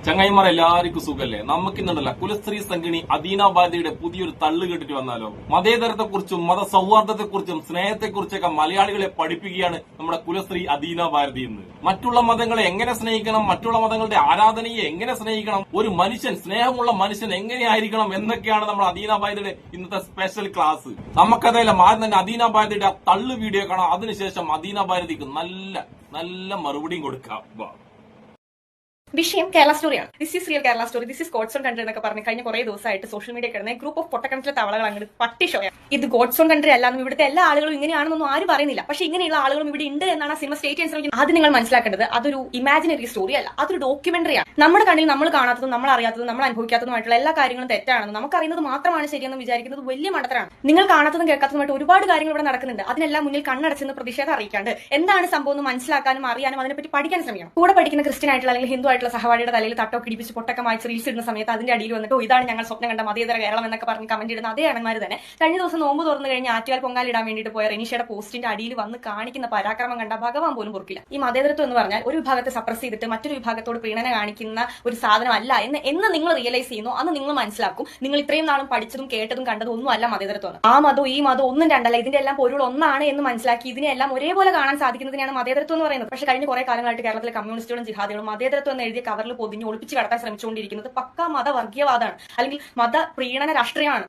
ചങ്ങായിമാർ എല്ലാവർക്കും സുഖല്ലേ? നമുക്കിന്നുണ്ടല്ല കുലസ്ത്രീ സംഗിണി അദീന ബാരതിയുടെ പുതിയൊരു തള്ളു കേട്ടിട്ട് വന്നാലോ? മതേതരത്തെക്കുറിച്ചും മതസൗഹാർദ്ദത്തെക്കുറിച്ചും സ്നേഹത്തെക്കുറിച്ചൊക്കെ മലയാളികളെ പഠിപ്പിക്കുകയാണ് നമ്മുടെ കുലസ്ത്രീ അദീന ബാരതി എന്ന്. മറ്റുള്ള മതങ്ങളെ എങ്ങനെ സ്നേഹിക്കണം, മറ്റുള്ള മതങ്ങളുടെ ആരാധനയെ എങ്ങനെ സ്നേഹിക്കണം, ഒരു മനുഷ്യൻ സ്നേഹമുള്ള മനുഷ്യൻ എങ്ങനെയായിരിക്കണം എന്നൊക്കെയാണ് നമ്മുടെ അദീന ബാരതിയുടെ ഇന്നത്തെ സ്പെഷ്യൽ ക്ലാസ്. നമുക്കതേലും ആദ്യം തന്നെ അദീന ബാരതിയുടെ ആ തള്ളു വീഡിയോ കാണാം. അതിനുശേഷം അദീന ബാരതിക്ക് നല്ല മറുപടിയും കൊടുക്കാം. വിഷയം കേരള സ്റ്റോറിയാണ്. This is real Kerala story, this is God's own country എന്നൊക്കെ പറഞ്ഞ് കഴിഞ്ഞ കുറെ ദിവസമായിട്ട് സോഷ്യൽ മീഡിയ കിടന്ന ഗ്രൂപ്പ് ഓഫ് പൊട്ടക്കണക്കിലെ തവളകൾ അങ്ങോട്ട് പട്ടിഷോയാണ്. ഇത് ഗോഡ്സ് ഓൺ കൺട്രി അല്ലാന്നും ഇവിടുത്തെ എല്ലാ ആളുകളും ഇങ്ങനെയാണെന്നൊന്നും ആരും പറയുന്നില്ല. പക്ഷേ ഇങ്ങനെയുള്ള ആളുകളും ഇവിടെ ഉണ്ട് എന്നാണ് ആ സിനിമ സ്റ്റേറ്റ് ചെയ്യാൻ ശ്രമിക്കുന്നത്. അത് നിങ്ങൾ മനസ്സിലാക്കേണ്ടത് അതൊരു ഇമാജിനറി സ്റ്റോറി അല്ല, അതൊരു ഡോക്യുമെന്ററിയാണ്. നമ്മുടെ കണ്ണിൽ നമ്മൾ കാണാത്തതും നമ്മൾ അറിയാത്തതും നമ്മൾ അനുഭവിക്കാത്തതുമായിട്ടുള്ള എല്ലാ കാര്യങ്ങളും തെറ്റാണെന്ന് നമുക്കറിയുന്നത് മാത്രമാണ് ശരിയെന്ന് വിചാരിക്കുന്നത് വലിയ മണ്ടത്തരാണ്. നിങ്ങൾ കാണാത്തതും കേൾക്കാത്തതുമായിട്ട് ഒരുപാട് കാര്യങ്ങൾ ഇവിടെ നടക്കുന്നുണ്ട്. അതിനെല്ലാം മുന്നിൽ കണ്ണടച്ചെന്ന് പ്രതിഷേധം അറിയിക്കാണ്ട് എന്താണ് സംഭവം എന്ന് മനസ്സിലാക്കാനും അറിയാനും അതിനെപ്പറ്റി പഠിക്കാൻ ശ്രമിക്കണം. കൂടെ പഠിക്കുന്ന ക്രിസ്ത്യൻ ആയിട്ടുള്ള അല്ലെങ്കിൽ ഹിന്ദു ആയിട്ടുള്ള സഹപാഠിയുടെ തലയിൽ തട്ടോ പിടിപ്പിച്ച് പൊട്ടൊക്കെ വായിച്ച് റീൽസ് ഇടുന്ന സമയത്ത് അതിന്റെ അടിയിൽ വന്നിട്ട് ഇതാണ് ഞങ്ങൾ സ്വപ്നം കണ്ട മതേതര കേരളം എന്നൊക്കെ പറഞ്ഞ് കമന്റ് ഇടുന്ന അതേ അണന്മാർ തന്നെ കഴിഞ്ഞ ദിവസം നോമ്പ് തുറന്നു കഴിഞ്ഞ് ആറ്റുകാൽ പൊങ്കാലിടാൻ വേണ്ടിയിട്ട് പോയ റെനീഷയുടെ പോസ്റ്റിന്റെ അടിയിൽ വന്ന് കാണിക്കുന്ന പരാക്രമം കണ്ട ഭഗവാൻ പോലും പൊറുക്കില്ല. ഈ മതേതരത്വം എന്ന് പറഞ്ഞാൽ ഒരു വിഭാഗത്തെ സപ്രസ് ചെയ്തിട്ട് മറ്റൊരു വിഭാഗത്തോട് പ്രീണന കാണിക്കുന്ന ഒരു സാധനമല്ല എന്ന് നിങ്ങൾ റിയലൈസ് ചെയ്യുന്നു. അന്ന് നിങ്ങൾ മനസ്സിലാക്കും നിങ്ങൾ ഇത്രയും നാളും പഠിച്ചതും കേട്ടതും കണ്ടതും ഒന്നും അല്ല മതേതരത്വം. ആ മതവും ഈ മതം ഒന്നും രണ്ടല്ല, ഇതിന്റെ എല്ലാം പൊരുൾ ഒന്നാണ് എന്ന് മനസ്സിലാക്കി ഇതിനെല്ലാം ഒരേപോലെ കാണാൻ സാധിക്കുന്നതിനാണ് മതേതരത്വം എന്ന് പറയുന്നത്. പക്ഷേ കഴിഞ്ഞ കുറെ കാലങ്ങളായിട്ട് കേരളത്തിലെ കമ്മ്യൂണിസ്റ്റുകളും ജിഹാദികളും മതേതരത്വം എന്ന് എഴുതിയ കവറിൽ പൊതിഞ്ഞ് ഒളിപ്പിച്ച് കടത്താൻ ശ്രമിച്ചുകൊണ്ടിരിക്കുന്നത് പക്കാ മതവർഗീയവാദമാണ്, അല്ലെങ്കിൽ മത പ്രീണന രാഷ്ട്രീയമാണ്.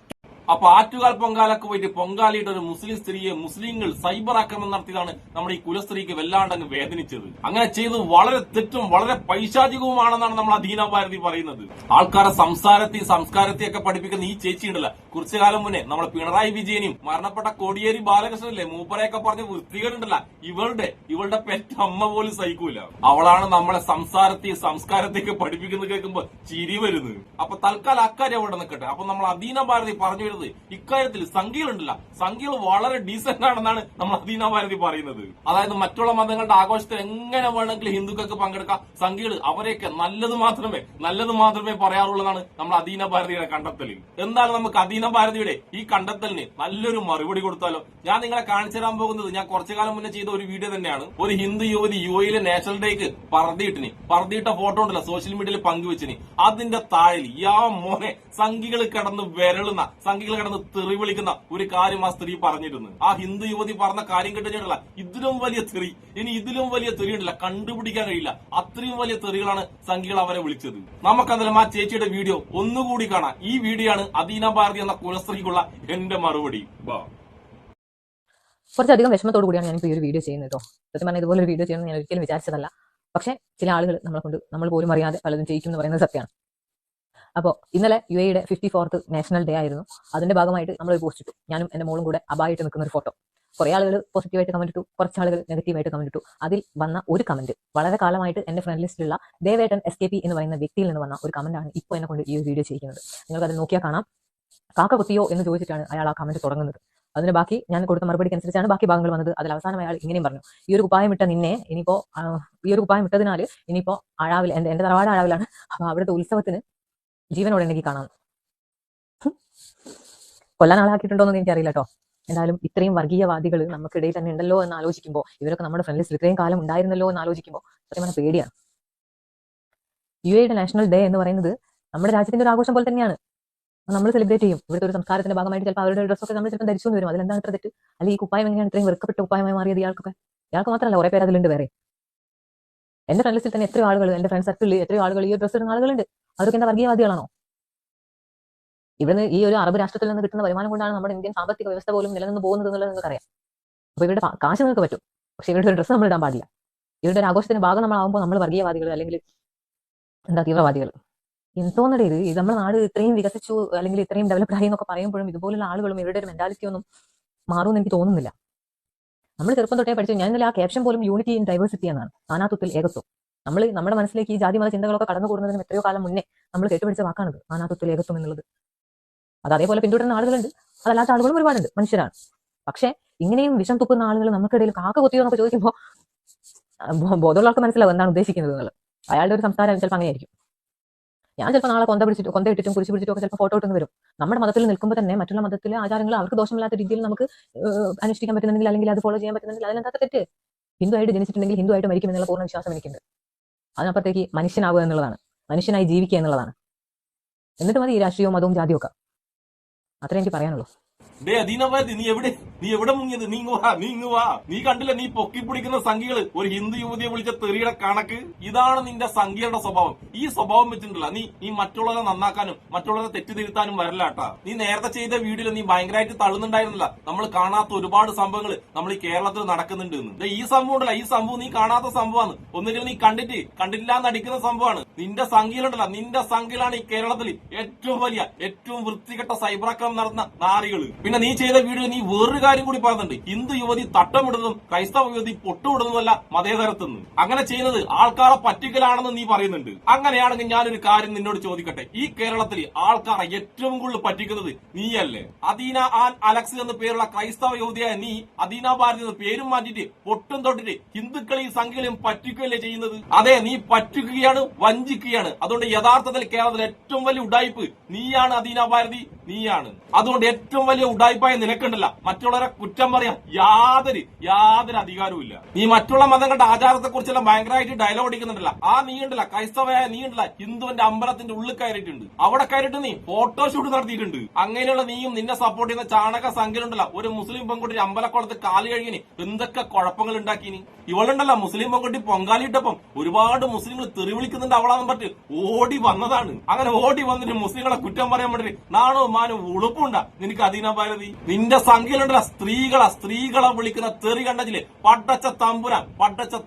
അപ്പൊ ആറ്റുകാൽ പൊങ്കാലൊക്കെ പോയിട്ട് പൊങ്കാലിയുടെ ഒരു മുസ്ലിം സ്ത്രീയെ മുസ്ലിങ്ങൾ സൈബർ ആക്രമണം നടത്തിയതാണ് നമ്മുടെ ഈ കുലസ്ത്രീക്ക് വല്ലാണ്ടങ്ങ് വേദനിച്ചത്. അങ്ങനെ ചെയ്തത് വളരെ തെറ്റും വളരെ പൈശാചികവുമാണെന്നാണ് നമ്മൾ അദീന ബാരതി പറയുന്നത്. ആൾക്കാരെ സംസ്കാരത്തെയൊക്കെ പഠിപ്പിക്കുന്ന ഈ ചേച്ചി ഉണ്ടല്ല, കുറച്ചു കാലം മുന്നേ നമ്മളെ പിണറായി വിജയനും മരണപ്പെട്ട കോടിയേരി ബാലകൃഷ്ണനല്ലേ മൂപ്പരെയൊക്കെ പറഞ്ഞ് വൃത്തികേടുണ്ടല്ല, ഇവളുടെ പെറ്റ അമ്മ പോലും സഹിക്കൂല. അവളാണ് നമ്മളെ സംസ്കാരത്തെയൊക്കെ പഠിപ്പിക്കുന്നത് കേൾക്കുമ്പോ ചിരി വരുന്നത്. അപ്പൊ തൽക്കാലം അക്കാര്യം അവിടെ നിൽക്കട്ടെ. അപ്പൊ നമ്മൾ അദീന ബാരതി പറഞ്ഞു ഇക്കാര്യത്തിൽ സംഖ്യകളുണ്ടല്ല, സംഖ്യകൾ വളരെ ഡീസന്റ് ആണെന്നാണ് നമ്മൾ അദീന ബാരതി പറയുന്നത്. അതായത് മറ്റുള്ള മതങ്ങളുടെ ആഘോഷത്തിൽ എങ്ങനെ വേണമെങ്കിലും ഹിന്ദുക്കൾക്ക് പങ്കെടുക്കാം, സംഖ്യകൾ അവരെയൊക്കെ നല്ലത് മാത്രമേ പറയാറുള്ളതാണ് നമ്മൾ അദീന ബാരതിയുടെ കണ്ടെത്തൽ. എന്തായാലും നമുക്ക് അദീന ബാരതിയുടെ ഈ കണ്ടെത്തലിന് നല്ലൊരു മറുപടി കൊടുത്താലോ? ഞാൻ നിങ്ങളെ കാണിച്ചു തരാൻ പോകുന്നത് ഞാൻ കുറച്ചു കാലം മുന്നേ ചെയ്ത ഒരു വീഡിയോ തന്നെയാണ്. ഒരു ഹിന്ദു യുവതി യുഎയിലെ നാഷണൽ ഡേക്ക് പറതിയിട്ട ഫോട്ടോ ഉണ്ടല്ലോ സോഷ്യൽ മീഡിയയിൽ പങ്കുവെച്ചിന്. അതിന്റെ താഴിൽ മോനെ സംഖ്യകൾ കിടന്ന് വിരളുന്ന, സംഖ്യകൾ കിടന്ന് തെറി വിളിക്കുന്ന ഒരു കാര്യം ആ സ്ത്രീ പറഞ്ഞിരുന്നു. ആ ഹിന്ദു യുവതി പറഞ്ഞ കാര്യം കേട്ടിട്ടുണ്ടല്ല, ഇതിലും വലിയ തെറി ഉണ്ടല്ല, കണ്ടുപിടിക്കാൻ കഴിയില്ല. അത്രയും വലിയ തെറികളാണ് സംഖ്യകൾ അവരെ വിളിച്ചത്. നമുക്കതിലും ആ ചേച്ചിയുടെ വീഡിയോ ഒന്നുകൂടി കാണാം. ഈ വീഡിയോ ആണ് അദീന ബാരതി എന്ന കുലസ്ത്രീക്കുള്ള എന്റെ മറുപടി. കുറച്ചധികം വിഷമത്തോടു കൂടിയാണ് ഞാനിപ്പോൾ ഈ ഒരു വീഡിയോ ചെയ്യുന്നത് കേട്ടോ. സത്യം പറഞ്ഞാൽ ഇതുപോലെ ഒരു വീഡിയോ ചെയ്യണമെന്ന് ഞാൻ ഒരിക്കലും വിചാരിച്ചതല്ല. പക്ഷേ ചില ആളുകൾ നമ്മൾ പോലും അറിയാതെ പലതും ചെയ്യിക്കും എന്ന് പറയുന്നത് സത്യമാണ്. അപ്പോൾ ഇന്നലെ UAE-യുടെ 54th നാഷണൽ ഡേ ആയിരുന്നു. അതിന്റെ ഭാഗമായിട്ട് നമ്മളൊരു പോസ്റ്റ് ഇട്ടു. ഞാനും എന്റെ മോളും കൂടെ അബായിട്ട് നിൽക്കുന്ന ഒരു ഫോട്ടോ. കുറെ ആളുകൾ പോസിറ്റീവായിട്ട് കമന്റ് ഇട്ടു, കുറച്ച് ആളുകൾ നെഗറ്റീവായിട്ട് കമന്റ് ഇട്ടു. അതിൽ വന്ന ഒരു കമന്റ് വളരെ കാലമായിട്ട് എന്റെ ഫ്രണ്ട് ലിസ്റ്റിലുള്ള ദേവേട്ടൻ SKP എന്ന് പറയുന്ന വ്യക്തിയിൽ നിന്ന് വന്ന ഒരു കമന്റാണ് ഇപ്പോൾ എന്നെ കൊണ്ട് ഈ ഒരു വീഡിയോ ചെയ്യുന്നത്. നിങ്ങൾക്ക് അത് നോക്കിയാൽ കാണാം. കാക്ക കുത്തിയോ എന്ന് ചോദിച്ചിട്ടാണ് അയാൾ ആ കമന്റ് തുടങ്ങുന്നത്. അതിന് ബാക്കി ഞാൻ കൊടുത്ത മറുപടിക്ക് അനുസരിച്ചാണ് ബാക്കി ഭാഗങ്ങൾ വന്നത്. അതിൽ അവസാനം അയാൾ ഇങ്ങനെയും പറഞ്ഞു, ഈ ഒരു കുപ്പായം ഇട്ട നിന്നെ ഇനിയിപ്പോ ഈ ഒരു കുപ്പായം ഇട്ടതിനാൽ ഇനിയിപ്പോ അഴാവിൽ എന്റെ തറവാട് അഴാവിലാണ്, അപ്പൊ അവിടുത്തെ ഉത്സവത്തിന് ജീവനോടെ ഉണ്ടെങ്കിൽ കാണാം. കൊല്ലാൻ ആളാക്കിയിട്ടുണ്ടോന്ന് എനിക്കറിയില്ല കേട്ടോ. എന്തായാലും ഇത്രയും വർഗീയവാദികൾ നമുക്കിടയിൽ തന്നെ ഉണ്ടല്ലോ എന്ന് ആലോചിക്കുമ്പോൾ, ഇവരൊക്കെ നമ്മുടെ ഫ്രണ്ട് ലിസ്റ്റിൽ ഇത്രയും കാലം ഉണ്ടായിരുന്നല്ലോ എന്ന് ആലോചിക്കുമ്പോൾ സത്യം പറഞ്ഞാൽ പേടിയാണ്. UAE-യുടെ നാഷണൽ ഡേ എന്ന് പറയുന്നത് നമ്മുടെ രാജ്യത്തിന്റെ ഒരു ആഘോഷം പോലെ തന്നെയാണ്. നമ്മൾ സെലിബ്രേറ്റ് ചെയ്യും. ഇവിടുത്തെ ഒരു സംസ്കാരത്തിന്റെ ഭാഗമായിട്ട് ചിലപ്പോൾ അവരുടെ ഡ്രസ്സൊക്കെ നമ്മൾ ചിലപ്പോൾ ധരിച്ചു വരും. അതിലെന്താണ് ഇത്ര തെറ്റ്? അല്ലെങ്കിൽ ഈ കുപ്പായം എങ്ങനെയാണ് ഇത്രയും വെറുക്കപ്പെട്ട കുപ്പായമായി മാറിയത്? ഇയാൾക്ക് മാത്രമല്ല, കുറെ പേര് അതിലുണ്ട് വേറെ. എന്റെ ഫ്രണ്ട് ലിസ്റ്റിൽ തന്നെ എത്രയോ ആളുകൾ, എന്റെ ഫ്രണ്ട് സർക്കിളിൽ എത്രയോ ആളുകൾ ഈ ഒരു ഡ്രസ്സ് ഇടുന്ന ആളുകളുണ്ട്. അതൊക്കെ എന്താ വർഗീയവാദികളാണോ? ഇവിടുന്ന് ഈ ഒരു അറബ് രാഷ്ട്രത്തിൽ നിന്ന് കിട്ടുന്ന വരുമാനം കൊണ്ടാണ് നമ്മുടെ ഇന്ത്യൻ സാമ്പത്തിക വ്യവസ്ഥ പോലും നിലനിന്ന് പോകുന്നത് എന്നുള്ളത് നിങ്ങൾക്കറിയാം. അപ്പൊ ഇവരുടെ കാശ് നിങ്ങൾക്ക് പറ്റും, പക്ഷെ ഇവരുടെ ഒരു ഡ്രസ്സ് നമ്മൾ ഇടാൻ പാടില്ല. ഇവരുടെ ഒരു ആഘോഷത്തിന്റെ ഭാഗം നമ്മളാവുമ്പോൾ നമ്മൾ വർഗീയവാദികൾ അല്ലെങ്കിൽ തീവ്രവാദികൾ. എന്തോന്നടേ ഇത് നമ്മുടെ നാട് ഇത്രയും വികസിച്ചു അല്ലെങ്കിൽ ഇത്രയും ഡെവലപ്ഡ് ആയി എന്നൊക്കെ പറയുമ്പോഴും ഇതുപോലുള്ള ആളുകളും ഇവരുടെ ഒരു മെന്റാലിറ്റി ഒന്നും മാറുമെന്ന് എനിക്ക് തോന്നുന്നില്ല. നമ്മൾ ചെറുപ്പം തൊട്ടേ പഠിച്ചു. ഞാൻ ഇന്നലെ ആ ക്യാപ്ഷൻ പോലും യൂണിറ്റി ഇൻ ഡൈവേഴ്സിറ്റി എന്നാണ്, നാനാത്വത്തിൽ ഏകത്വം. നമ്മുടെ മനസ്സിലേക്ക് ഈ ജാതി മത ചിന്തകളൊക്കെ കടന്നു കൂടുന്നതിന് എത്രയോ കാലം മുന്നേ നമ്മൾ കേട്ടുപിടിച്ച വാക്കാണത്, നാനാത്വത്തിൽ ഏകത്വം എന്നുള്ളത്. അത് അതേപോലെ പിന്തുടരുന്ന ആളുകളുണ്ട്, അതല്ലാത്ത ആളുകളും ഒരുപാടുണ്ട്, മനുഷ്യരാണ്. പക്ഷെ ഇങ്ങനെയും വിഷം തുപ്പുന്ന ആളുകൾ നമുക്കിടയിൽ കാക്ക കുത്തിയോ എന്നൊക്കെ ചോദിക്കുമ്പോൾ ബോധമുള്ള ആൾക്ക് മനസ്സിലാവും എന്താണ് ഉദ്ദേശിക്കുന്നത് എന്നുള്ളത്. അയാളുടെ ഒരു സംസ്കാരം ചിലപ്പോൾ അങ്ങനെയായിരിക്കും. ഞാൻ ചിലപ്പോൾ നാളെ കൊന്തയിട്ടിട്ടും കുരിശ് പിടിച്ചിട്ടും ഒക്കെ ചിലപ്പോൾ ഫോട്ടോ ഇട്ടെന്ന് വരും. നമ്മുടെ മതത്തിൽ നിൽക്കുമ്പോൾ തന്നെ മറ്റുള്ള മതത്തിലെ ആചാരങ്ങൾ അവർക്ക് ദോഷമില്ലാത്ത രീതിയിൽ നമുക്ക് അനുഷ്ഠിക്കാൻ പറ്റുന്നുണ്ടെങ്കിൽ അല്ലെങ്കിൽ അത് ഫോളോ ചെയ്യാൻ പറ്റുന്നുണ്ടെങ്കിൽ അതിനെന്താ തെറ്റ്? ഹിന്ദു ആയിട്ട് ജനിച്ചിട്ടുണ്ടെങ്കിൽ ഹിന്ദു ആയിട്ട് മരിക്കും എന്നുള്ള പൂർണ്ണ വിശ്വാസം എനിക്കുണ്ട്. അതിനപ്പുറത്തേക്ക് മനുഷ്യനാവുക എന്നുള്ളതാണ്. മനുഷ്യനായി ജീവിക്കുക എന്നുള്ളതാണ്. എന്നിട്ട് മതി ഈ രാഷ്ട്രീയവും മതവും ജാതിയും ഒക്കെ. അത്രേ എനിക്ക് പറയാനുള്ളൂ. ഡേ അദീനവാദി, നീ എവിടെ മുങ്ങിയത്? നീ ഇങ്ങ് വാ. നീ കണ്ടില്ല നീ പൊക്കി പിടിക്കുന്ന സംഖ്യകള് ഒരു ഹിന്ദു യുവതിയെ വിളിച്ച തെറിയുടെ കണക്ക്. ഇതാണ് നിന്റെ സംഖ്യയുടെ സ്വഭാവം. ഈ സ്വഭാവം വെച്ചിട്ടുണ്ടല്ല നീ മറ്റുള്ളവരെ നന്നാക്കാനും മറ്റുള്ളവരെ തെറ്റിദ്ധരുത്താനും വരലാട്ടാ. നീ നേരത്തെ ചെയ്ത വീഡിയോയിൽ നീ ഭയങ്കരമായിട്ട് തള്ളുന്നുണ്ടായിരുന്നില്ല നമ്മൾ കാണാത്ത ഒരുപാട് സംഭവങ്ങൾ നമ്മൾ ഈ കേരളത്തിൽ നടക്കുന്നുണ്ട് എന്ന്. ഈ സംഭവം ഉണ്ടല്ല, ഈ സംഭവം നീ കാണാത്ത സംഭവമാണ്. ഒന്നുകിൽ നീ കണ്ടില്ല എന്നടിക്കുന്ന സംഭവമാണ്. നിന്റെ സംഖ്യയിലുണ്ടല്ല, നിന്റെ സംഖ്യയിലാണ് ഈ കേരളത്തിൽ ഏറ്റവും വൃത്തികെട്ട സൈബർ ആക്രമണം നടന്ന നാറികള്. പിന്നെ നീ ചെയ്ത വീഡിയോ നീ വേറൊരു കാര്യം കൂടി പറയുന്നുണ്ട്. ഹിന്ദു യുവതി തട്ടമിടുന്നതും ക്രൈസ്തവ യുവതി പൊട്ടുവിടുന്നതല്ല മതേതരത്തെന്ന്. അങ്ങനെ ചെയ്യുന്നത് ആൾക്കാരെ പറ്റിക്കലാണെന്ന് നീ പറയുന്നുണ്ട്. അങ്ങനെയാണെങ്കിൽ ഞാനൊരു കാര്യം നിന്നോട് ചോദിക്കട്ടെ. ഈ കേരളത്തിൽ ആൾക്കാരെ ഏറ്റവും കൂടുതൽ പറ്റിക്കുന്നത് നീയല്ലേ? അദീന ആൻ അലക്സ് എന്ന് പേരുള്ള ക്രൈസ്തവ യുവതിയായ നീ അദീന ഭാരതി എന്ന് പേരും മാറ്റിട്ട് പൊട്ടും തൊട്ടിട്ട് ഹിന്ദുക്കളെയും സംഖ്യകളെയും പറ്റിക്കുകയല്ലേ ചെയ്യുന്നത്? അതെ, നീ പറ്റിക്കുകയാണ്, വഞ്ചിക്കുകയാണ്. അതുകൊണ്ട് യഥാർത്ഥത്തിൽ കേരളത്തിൽ ഏറ്റവും വലിയ ഉഡായിപ്പ് നീയാണ് അദീന ഭാരതി, നീയാണ്. അതുകൊണ്ട് ഏറ്റവും വലിയ ഉഡായിപ്പായ നിനക്കുണ്ടല്ല മറ്റുള്ളവരെ കുറ്റം പറയാൻ യാതൊരു അധികാരവും ഇല്ല. നീ മറ്റുള്ള മതങ്ങളുടെ ആചാരത്തെ കുറിച്ചെല്ലാം ഭയങ്കരമായിട്ട് ഡയലോഗ് അടിക്കുന്നുണ്ടല്ല. നീ ഉണ്ടല്ല, ക്രൈസ്തവയായ നീ ഉണ്ടല്ല, ഹിന്ദുവിന്റെ അമ്പലത്തിന്റെ ഉള്ളിൽ കയറിയിട്ടുണ്ട്. അവിടെ കയറിയിട്ട് നീ ഫോട്ടോഷൂട്ട് നടത്തിയിട്ടുണ്ട്. അങ്ങനെയുള്ള നീയും നിന്നെ സപ്പോർട്ട് ചെയ്യുന്ന ചാണക സംഖ്യയിലുണ്ടല്ല ഒരു മുസ്ലിം പെൺകുട്ടി അമ്പലക്കുളത്ത് കാലി കഴിയിന് എന്തൊക്കെ കുഴപ്പങ്ങൾ ഉണ്ടാക്കിനി. ഇവളുണ്ടല്ല മുസ്ലിം പെൺകുട്ടി പൊങ്കാലിട്ടപ്പം ഒരുപാട് മുസ്ലിങ്ങൾ തെറി വിളിക്കുന്നുണ്ട് അവളാന്ന് പറഞ്ഞ് ഓടി വന്നതാണ്. അങ്ങനെ ഓടി വന്നിട്ട് മുസ്ലിങ്ങളെ കുറ്റം പറയാൻ വേണ്ടി നാണോ മാനോ ഉളുപ്പുണ്ടാ നിനക്ക് അദീന ഭാരതി? നിന്റെ സംഖ്യയിലുണ്ടല്ല സ്ത്രീകളെ വിളിക്കുന്ന തെറി കണ്ടതില് പടച്ച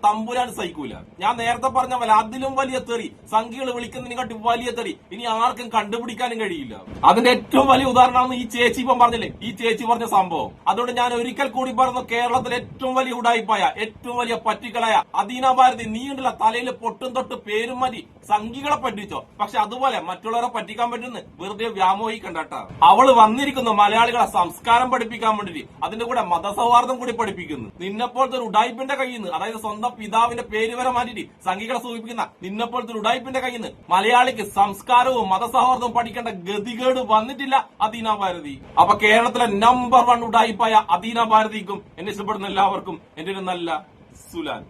തമ്പുരാൻ സഹിക്കൂല. ഞാൻ നേരത്തെ പറഞ്ഞ പോലെ അതിലും വലിയ തെറി സംഖ്യകൾ വിളിക്കുന്നതിനെക്കാട്ടി വലിയ തെറി ഇനി ആർക്കും കണ്ടുപിടിക്കാനും കഴിയില്ല. അതിന്റെ ഏറ്റവും വലിയ ഉദാഹരണമാണ് ഈ ചേച്ചി ഇപ്പം പറഞ്ഞില്ലേ, ഈ ചേച്ചി പറഞ്ഞ സംഭവം. അതുകൊണ്ട് ഞാൻ ഒരിക്കൽ കൂടി പറഞ്ഞു, കേരളത്തിലെ ഏറ്റവും വലിയ ഉടായിപ്പായ ഏറ്റവും വലിയ പറ്റിക്കളായ അദീന ഭാരതി നീ ഉണ്ടല്ല തലയിൽ പൊട്ടും തൊട്ട് പേരും മതി സംഖ്യകളെ പറ്റിച്ചോ. പക്ഷെ അതുപോലെ മറ്റുള്ളവരെ പറ്റിക്കാൻ പറ്റുന്ന വെറുതെ വ്യാമോഹിക്കണ്ടാട്ടാ. അവള് വന്നിരിക്കുന്നു മലയാളികളെ സംസ്കാരം പഠിപ്പിക്കാൻ വേണ്ടിട്ട്, അതിന്റെ കൂടെ മതസൗഹാർദ്ദം കൂടി പഠിപ്പിക്കുന്നു. നിന്നെപ്പോലത്തെ ഒരു ഉടായിപ്പിന്റെ കയ്യിൽ നിന്ന്, അതായത് സ്വന്തം പിതാവിന്റെ പേര് വരെ മാറ്റിട്ട് സംഖ്യകളെ സൂചിപ്പിക്കുന്ന നിന്നെപ്പോലത്തെ ഒരു ഉടായിപ്പിന്റെ കയ്യിൽ നിന്ന് മലയാളിക്ക് സംസ്കാരവും മതസൗഹാർദ്ദവും പഠിക്കേണ്ട ഗതികേട് വന്നിട്ടില്ല അദീന ഭാരതി. അപ്പൊ കേരളത്തിലെ നമ്പർ 1 ഉടായിപ്പായ അദീന ഭാരതിക്കും എന്നെ ഇഷ്ടപ്പെടുന്ന എല്ലാവർക്കും എന്റെ ഒരു നല്ല സുലാൻ.